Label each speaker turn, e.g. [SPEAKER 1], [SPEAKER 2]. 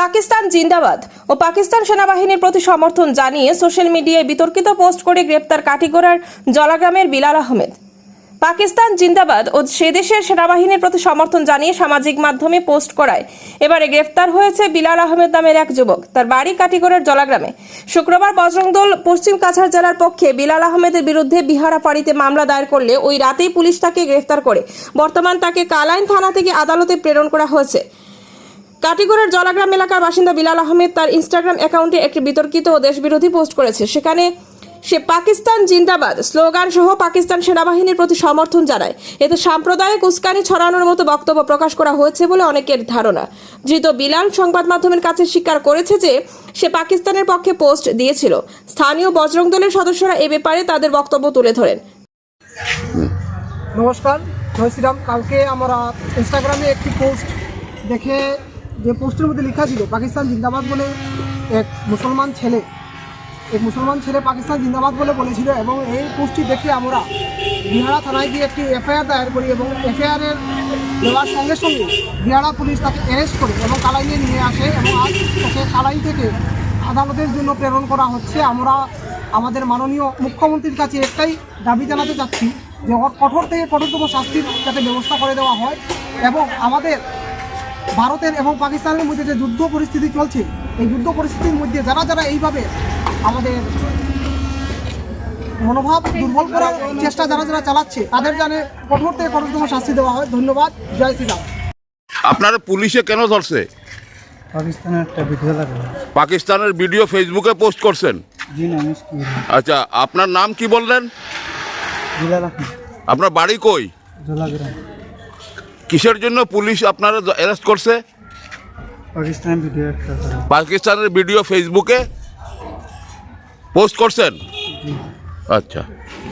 [SPEAKER 1] পাকিস্তান জিন্দাবাদ ও পাকিস্তান সেনাবাহিনীর প্রতি সমর্থন জানিয়ে সোশ্যাল মিডিয়ায় বিতর্কিত পোস্ট করে গ্রেপ্তার কাটিগড়ার জলাগ্রামের বিলাল আহমেদ। পাকিস্তান জিন্দাবাদ ও সে দেশের সেনাবাহিনীর প্রতি সমর্থন জানিয়ে সামাজিক মাধ্যমে পোস্ট করায় এবারে গ্রেপ্তার হয়েছে বিলাল আহমেদ নামের এক যুবক। তার বাড়ি কাটিগড়ের জলাগ্রামে। শুক্রবার বজরং দল পশ্চিম কাছাড় জেলার পক্ষে বিলাল আহমেদের বিরুদ্ধে বিহারাপাড়িতে মামলা দায়ের করলে ওই রাতেই পুলিশ তাকে গ্রেফতার করে বর্তমান তাকে কালাইন থানা থেকে আদালতে প্রেরণ করা হয়েছে। কাটিগড়ের জলাগ্রাম এলাকার বাসিন্দা বিলাল আহমেদ তার ইনস্টাগ্রাম অ্যাকাউন্টে একটি বিতর্কিত ও দেশবিরোধী পোস্ট করেছে। সেখানে সে পাকিস্তান জিন্দাবাদ স্লোগান সহ পাকিস্তান সেনাবাহিনীর প্রতি সমর্থন জানায়। এতে সাম্প্রদায়িক উস্কানি ছড়ানোর মতো বক্তব্য প্রকাশ করা হয়েছে বলে অনেকের ধারণা। ধৃত বিলাল সংবাদ মাধ্যমের কাছে স্বীকার করেছে যে সে পাকিস্তানের পক্ষে পোস্ট দিয়েছিল। স্থানীয় বজরং দলের সদস্যরা এ ব্যাপারে তাদের বক্তব্য তুলে ধরেন।
[SPEAKER 2] নমস্কার, জয় শ্রীরাম। কালকে আমরা ইনস্টাগ্রামে একটি পোস্ট দেখে, যে পোস্টের মধ্যে লেখা ছিল পাকিস্তান জিন্দাবাদ বলে, এক মুসলমান ছেলে পাকিস্তান জিন্দাবাদ বলে বলেছিল, এবং এই পোস্টটি দেখে আমরা বিহারা থানায় গিয়ে একটি এফআইআর দায়ের করি, এবং এফআইআরের দেওয়ার সঙ্গে সঙ্গে বিহারা পুলিশ তাকে অ্যারেস্ট করে এবং কালাইনে নিয়ে আসে, এবং আজ তাকে কালাইন থেকে আদালতের জন্য প্রেরণ করা হচ্ছে। আমরা আমাদের মাননীয় মুখ্যমন্ত্রীর কাছে একটাই দাবি জানাতে চাচ্ছি যে ওর কঠোর থেকে কঠোরতম শাস্তির যাতে ব্যবস্থা করে দেওয়া হয়, এবং আমাদের ভারতের এবং পাকিস্তানের মধ্যে যে যুদ্ধ পরিস্থিতি চলছে, এই যুদ্ধ পরিস্থিতির মধ্যে যারা এইভাবে আমাদের মনোভাব দুর্বল করার চেষ্টা যারা চালাচ্ছে, তাদের জানে কঠোর থেকে কঠোরতম শাস্তি দেওয়া হয়। ধন্যবাদ। জয় শ্রীরাম।
[SPEAKER 3] আপনারা পুলিশে কেন ধরছে?
[SPEAKER 4] পাকিস্তানের একটা ভিডিও লাগে।
[SPEAKER 3] পাকিস্তানের ভিডিও ফেসবুকে পোস্ট করছেন?
[SPEAKER 4] জি না, মিস কি
[SPEAKER 3] আচ্ছা, আপনার নাম কি বললেন?
[SPEAKER 4] বিলাল আহমেদ,
[SPEAKER 3] আপনার বাড়ি কই?
[SPEAKER 4] জলাগ্রাম।
[SPEAKER 3] কিসের জন্য পুলিশ আপনারা অ্যারেস্ট করছে?
[SPEAKER 4] পাকিস্তানের ভিডিও একটা করে।
[SPEAKER 3] পাকিস্তানের ভিডিও ফেসবুকে পোস্ট করছেন?
[SPEAKER 4] জি।
[SPEAKER 3] আচ্ছা।